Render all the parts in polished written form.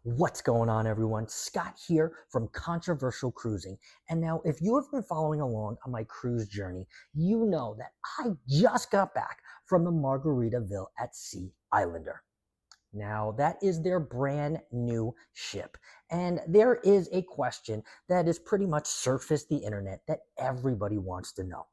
What's going on, everyone? Scott here from Controversial Cruising. And now, if you have been following along on my cruise journey, you know that I just got back from the Margaritaville at Sea Islander. Now, that is their brand new ship. And there is a question that has pretty much surfaced the internet that everybody wants to know.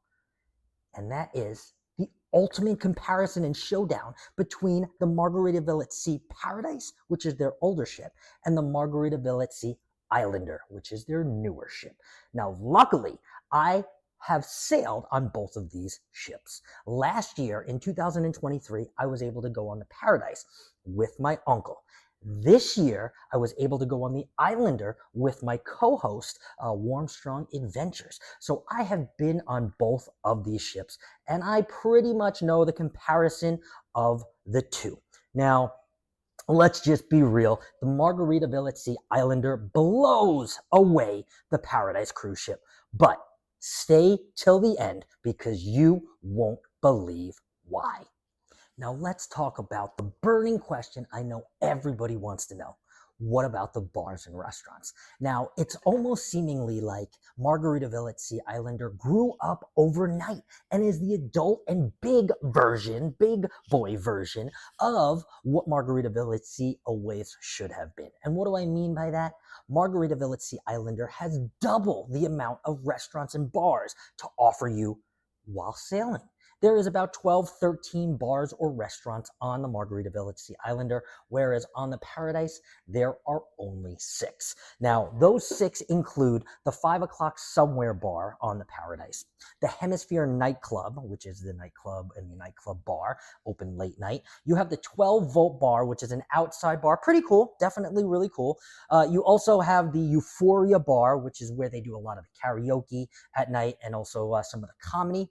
And that is the ultimate comparison and showdown between the Margaritaville at Sea Paradise, which is their older ship, and the Margaritaville at Sea Islander, which is their newer ship. Now, luckily, I have sailed on both of these ships. Last year, in 2023, I was able to go on the Paradise with my uncle. This year, I was able to go on the Islander with my co-host, Warmstrong Adventures. So I have been on both of these ships, and I pretty much know the comparison of the two. Now, let's just be real. The Margaritaville at Sea Islander blows away the Paradise cruise ship. But stay till the end because you won't believe why. Now let's talk about the burning question I know everybody wants to know. What about the bars and restaurants? Now, it's almost seemingly like Margaritaville at Sea Islander grew up overnight and is the adult and big boy version of what Margaritaville at Sea always should have been. And what do I mean by that? Margaritaville at Sea Islander has double the amount of restaurants and bars to offer you while sailing. There is about 12, 13 bars or restaurants on the Margaritaville at Sea Islander, whereas on the Paradise, there are only 6. Now, those 6 include the 5 o'clock somewhere bar on the Paradise, the Hemisphere nightclub, which is the nightclub and the nightclub bar, open late night. You have the 12-volt bar, which is an outside bar, pretty cool, definitely really cool. You also have the Euphoria bar, which is where they do a lot of the karaoke at night and also some of the comedy.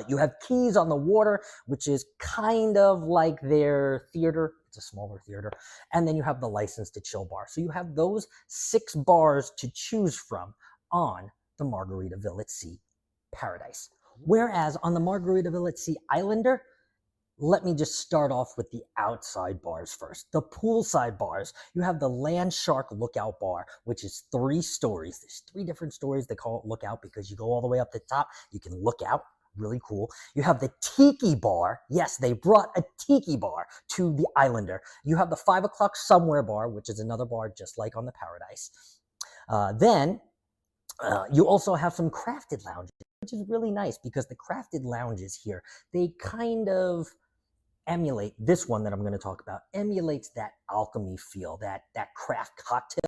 You have Keys on the Water, which is kind of like their theater. It's a smaller theater. And then you have the License to Chill bar. So you have those 6 bars to choose from on the Margaritaville at Sea Paradise. Whereas on the Margaritaville at Sea Islander, let me just start off with the outside bars first. The poolside bars, you have the Land Shark Lookout Bar, which is 3 stories. There's 3 different stories. They call it Lookout because you go all the way up the top. You can look out. Really cool. You have the Tiki Bar. Yes, they brought a Tiki Bar to the Islander. You have the 5 o'clock somewhere bar, which is another bar just like on the Paradise. Then you also have some crafted lounges, which is really nice because the crafted lounges here, they kind of emulate this one that I'm going to talk about, emulates that alchemy feel, that craft cocktail,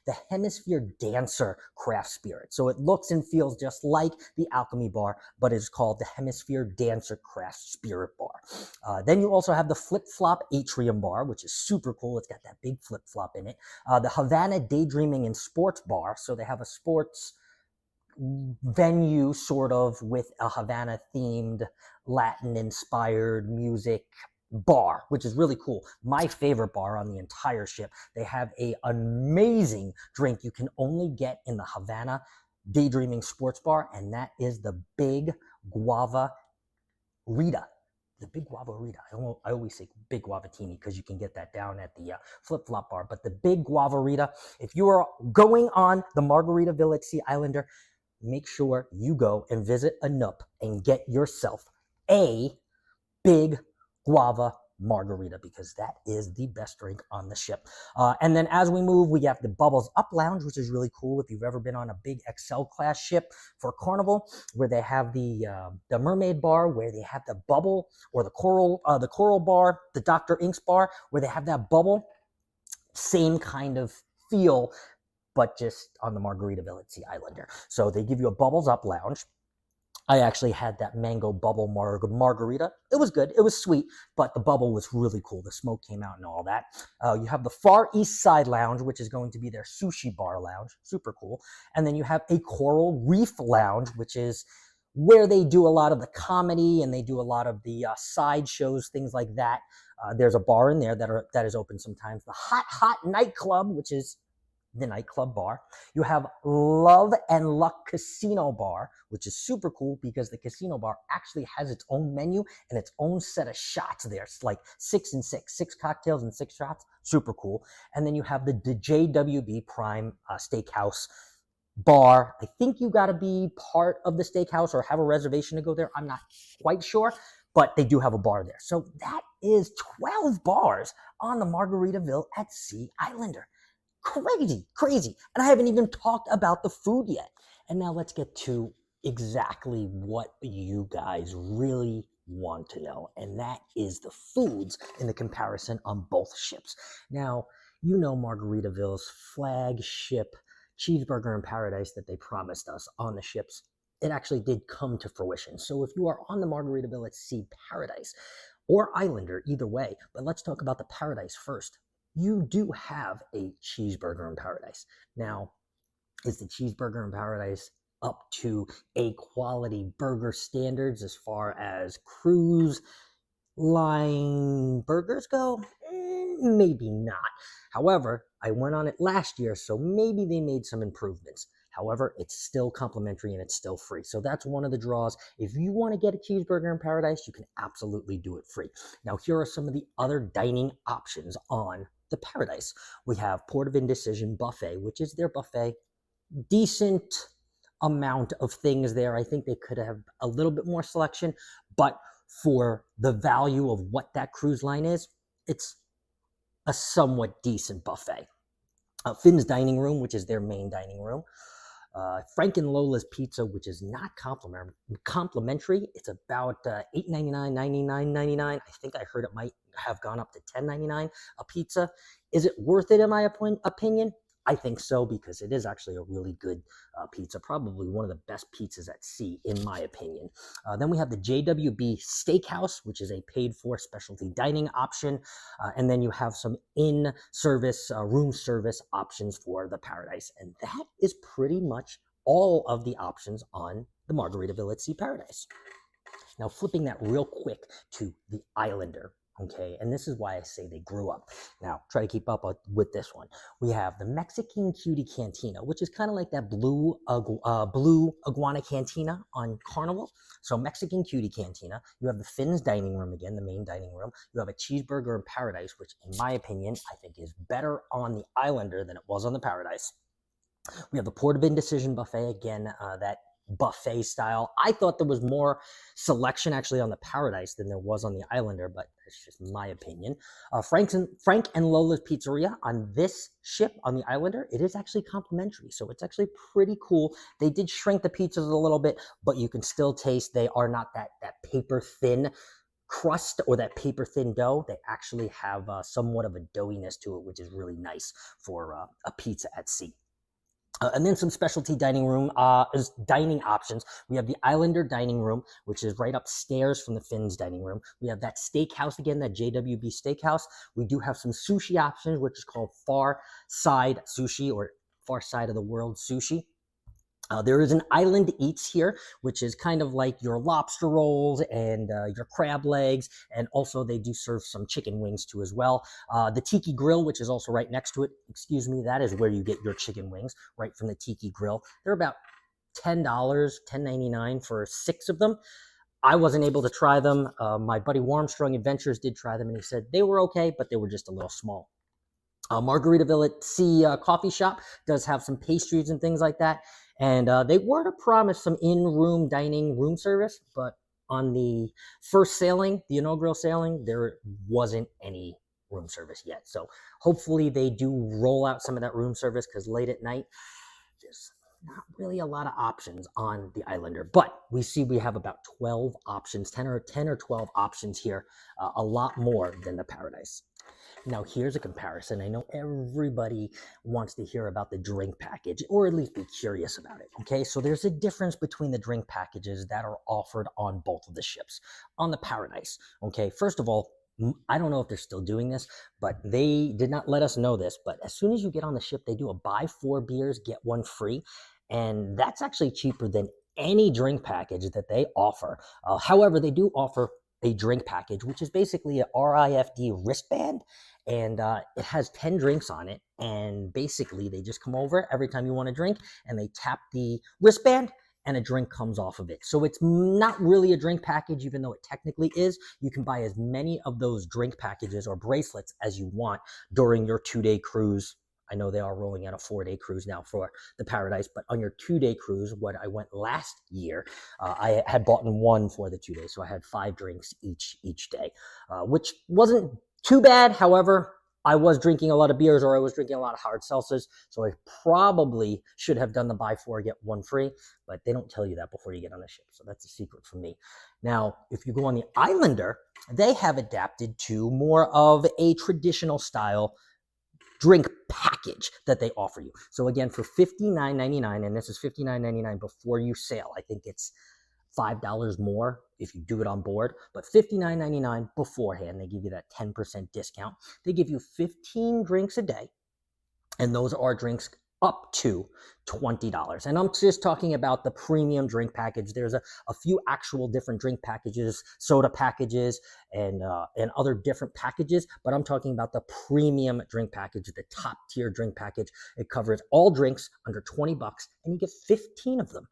the Hemisphere Dancer craft spirit. So it looks and feels just like the Alchemy Bar, but it's called the Hemisphere Dancer Craft Spirit Bar. Then you also have the Flip Flop Atrium Bar, which is super cool. It's got that big flip flop in it. The Havana Daydreaming and Sports Bar. So they have a sports venue sort of with a Havana themed Latin inspired music bar, which is really cool. My favorite bar on the entire ship. They have an amazing drink you can only get in the Havana Daydreaming Sports Bar, and that is the Big Guava Rita. The Big Guava Rita. I always say Big Guavatini because you can get that down at the Flip Flop Bar. But the Big Guava Rita, if you are going on the Margaritaville at Sea Islander, make sure you go and visit a Nook and get yourself a Big Guava Margarita because that is the best drink on the ship. And then as we move, we have the Bubbles Up Lounge, which is really cool if you've ever been on a big XL class ship for Carnival, where they have the Mermaid Bar, where they have the bubble, or the Coral Bar, the Dr. Inks Bar, where they have that bubble. Same kind of feel, but just on the Margaritaville at Sea Islander. So they give you a Bubbles Up Lounge. I actually had that mango bubble margarita. It was good. It was sweet, but the bubble was really cool. The smoke came out and all that. You have the Far East Side Lounge, which is going to be their sushi bar lounge. Super cool. And then you have a Coral Reef Lounge, which is where they do a lot of the comedy and they do a lot of the side shows, things like that. There's a bar in there that is open sometimes. The Hot Nightclub, which is the nightclub bar. You have Love and Luck Casino Bar, which is super cool because the casino bar actually has its own menu and its own set of shots there. It's like 6 cocktails and 6 shots. Super cool. And then you have the JWB Prime Steakhouse bar. I think you got to be part of the steakhouse or have a reservation to go there. I'm not quite sure, but they do have a bar there. So that is 12 bars on the Margaritaville at Sea Islander. Crazy, crazy. And I haven't even talked about the food yet. And now let's get to exactly what you guys really want to know. And that is the foods in the comparison on both ships. Now, you know Margaritaville's flagship cheeseburger in paradise that they promised us on the ships. It actually did come to fruition. So if you are on the Margaritaville at Sea Paradise or Islander, either way, but let's talk about the Paradise first. You do have a cheeseburger in paradise. Now, is the cheeseburger in paradise up to a quality burger standards as far as cruise line burgers go? Maybe not. However, I went on it last year, so maybe they made some improvements. However, it's still complimentary and it's still free. So that's one of the draws. If you want to get a cheeseburger in paradise, you can absolutely do it free. Now, here are some of the other dining options on the Paradise. We have Port of Indecision Buffet, which is their buffet. Decent amount of things there. I think they could have a little bit more selection, but for the value of what that cruise line is, it's a somewhat decent buffet. Finn's Dining Room, which is their main dining room. Frank and Lola's Pizza, which is not complimentary. It's about $8.99, $99.99. I think I heard it might have gone up to $10.99 a pizza. Is it worth it in my opinion? I think so, because it is actually a really good pizza, probably one of the best pizzas at sea, in my opinion. Then we have the JWB Steakhouse, which is a paid-for specialty dining option. And then you have some in-service, room service options for the Paradise. And that is pretty much all of the options on the Margaritaville at Sea Paradise. Now, flipping that real quick to the Islander. Okay, and this is why I say they grew up. Now, try to keep up with this one. We have the Mexican Cutie Cantina, which is kind of like that blue iguana cantina on Carnival. So Mexican Cutie Cantina. You have the Finn's Dining Room again, the main dining room. You have a cheeseburger in paradise, which in my opinion, I think is better on the Islander than it was on the Paradise. We have the Port of Indecision Buffet, again, that buffet style. I thought there was more selection actually on the Paradise than there was on the Islander, but it's just my opinion. Frank and Lola's Pizzeria on this ship on the Islander, it is actually complimentary, so it's actually pretty cool. They did shrink the pizzas a little bit, but you can still taste they are not that paper thin crust or that paper thin dough. They actually have somewhat of a doughiness to it, which is really nice for a pizza at sea. And then some specialty dining options. We have the Islander Dining Room, which is right upstairs from the Finn's Dining Room. We have that steakhouse again, that JWB Steakhouse. We do have some sushi options, which is called Far Side Sushi or Far Side of the World Sushi. There is an Island Eats here, which is kind of like your lobster rolls and your crab legs, and also they do serve some chicken wings too as well. The Tiki Grill, which is also right next to it, that is where you get your chicken wings, right from the Tiki Grill. They're about $10, $10.99 for 6 of them. I wasn't able to try them. My buddy Warmstrong Adventures did try them, and he said they were okay, but they were just a little small. Margaritaville at Sea Coffee Shop does have some pastries and things like that. And they were to promise some in-room dining room service, but on the first sailing, the inaugural sailing, there wasn't any room service yet. So hopefully they do roll out some of that room service, because late at night, there's not really a lot of options on the Islander. But we have about 12 options, 10 or 12 options here, a lot more than the Paradise. Now, here's a comparison. I know everybody wants to hear about the drink package, or at least be curious about it, okay? So there's a difference between the drink packages that are offered on both of the ships. On the Paradise, okay, first of all, I don't know if they're still doing this, but they did not let us know this, but as soon as you get on the ship, they do a buy 4 beers, get 1 free, and that's actually cheaper than any drink package that they offer. However, they do offer a drink package, which is basically a RIFD wristband, and it has 10 drinks on it. And basically, they just come over every time you want a drink, and they tap the wristband, and a drink comes off of it. So it's not really a drink package, even though it technically is. You can buy as many of those drink packages or bracelets as you want during your 2-day cruise. I know they are rolling out a 4-day cruise now for the Paradise, but on your 2-day cruise, what I went last year, I had bought in one for the 2 days. So I had 5 drinks each day, which wasn't too bad. However, I was drinking a lot of beers, or I was drinking a lot of hard seltzers, so I probably should have done the buy 4, get 1 free, but they don't tell you that before you get on the ship, so that's a secret from me. Now, if you go on the Islander, they have adapted to more of a traditional style drink package that they offer you. So again, for $59.99, and this is $59.99 before you sail. I think it's $5 more if you do it on board, but $59.99 beforehand. They give you that 10% discount. They give you 15 drinks a day, and those are drinks up to $20. And I'm just talking about the premium drink package. There's a few actual different drink packages, soda packages, and other different packages, but I'm talking about the premium drink package, the top tier drink package. It covers all drinks under $20, and you get 15 of them.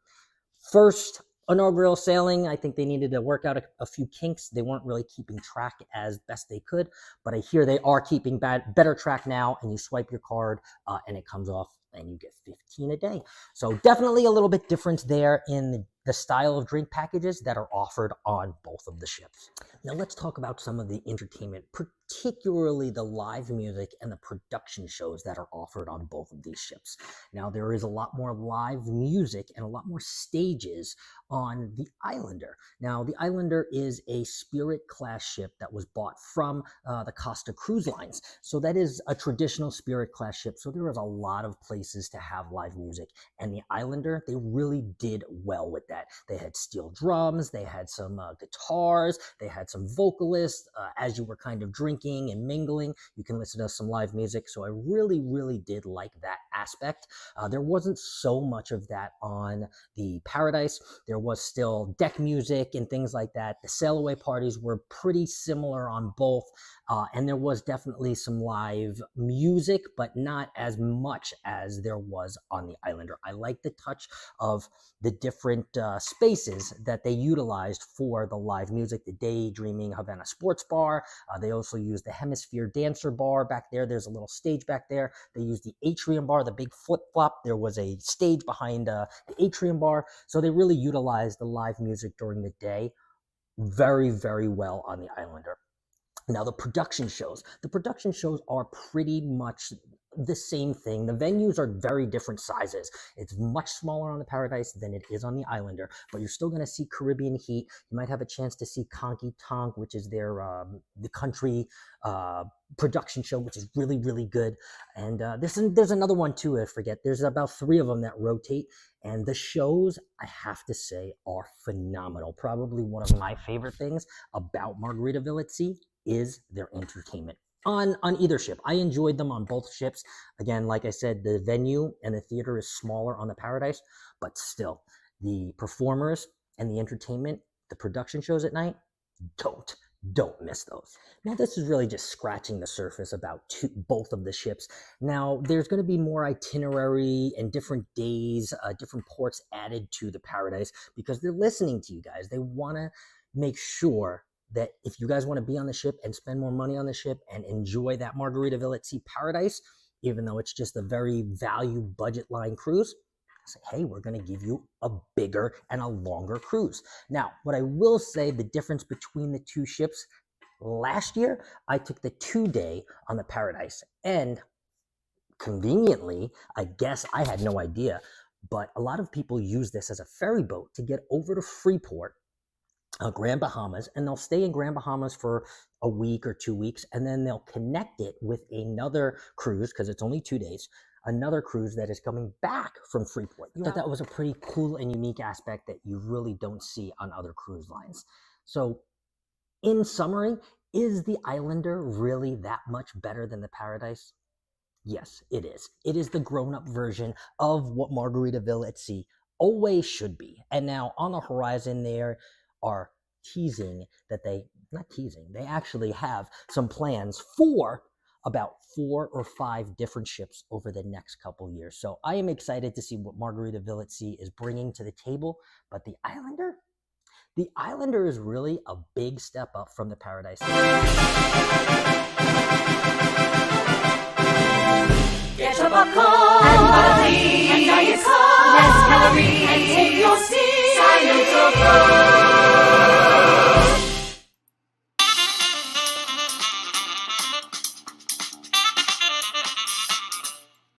First inaugural sailing, I think they needed to work out a few kinks. They weren't really keeping track as best they could, but I hear they are keeping better track now, and you swipe your card and it comes off and you get 15 a day. So definitely a little bit different there in the style of drink packages that are offered on both of the ships. Now let's talk about some of the entertainment, particularly the live music and the production shows that are offered on both of these ships. Now there is a lot more live music and a lot more stages on the Islander. Now the Islander is a Spirit class ship that was bought from the Costa Cruise Lines. So that is a traditional Spirit class ship. So there is a lot of places to have live music, and the Islander, they really did well with that. They had steel drums, they had some guitars, they had some vocalists. As you were kind of drinking and mingling, you can listen to some live music. So I really did like that aspect. There wasn't so much of that on the Paradise. There was still deck music and things like that. The sail away parties were pretty similar on both. And there was definitely some live music, but not as much as there was on the Islander. I like the touch of the different spaces that they utilized for the live music. The Daydreaming Havana Sports Bar. They also used the Hemisphere Dancer Bar back there. There's a little stage back there. They used the Atrium Bar, the big flip-flop. There was a stage behind the Atrium Bar. So they really utilized the live music during the day very well on the Islander. Now, the production shows are pretty much the same thing. The venues are very different sizes. It's much smaller on the Paradise than it is on the Islander, but you're still going to see Caribbean Heat. You might have a chance to see Conky Tonk, which is their the country production show, which is really good. And there's another one too, I forget. There's about 3 of them that rotate, and the shows, I have to say, are phenomenal. Probably one of my favorite things about Margaritaville at Sea is their entertainment on either ship. I enjoyed them on both ships. Again, like I said, the venue and the theater is smaller on the Paradise, but still, the performers and the entertainment, the production shows at night, don't miss those. Now, this is really just scratching the surface about both of the ships. Now, there's going to be more itinerary and different days, different ports added to the Paradise, because they're listening to you guys. They want to make sure that if you guys want to be on the ship and spend more money on the ship and enjoy that Margaritaville at Sea Paradise, even though it's just a very value budget line cruise, say, hey, we're going to give you a bigger and a longer cruise. Now, what I will say, the difference between the two ships, last year, I took the 2-day on the Paradise, and conveniently, I guess I had no idea, but a lot of people use this as a ferry boat to get over to Freeport, Grand Bahamas, and they'll stay in Grand Bahamas for a week or 2 weeks, and then they'll connect it with another cruise, because it's only 2 days, another cruise that is coming back from Freeport. I thought that was a pretty cool and unique aspect that you really don't see on other cruise lines. So, in summary, is the Islander really that much better than the Paradise? Yes, it is. It is the grown-up version of what Margaritaville at Sea always should be. And now on the horizon, they are teasing that they not teasing, they actually have some plans for about 4 or 5 different ships over the next couple years. So I am excited to see what Margaritaville at Sea is bringing to the table. But the Islander is really a big step up from the Paradise.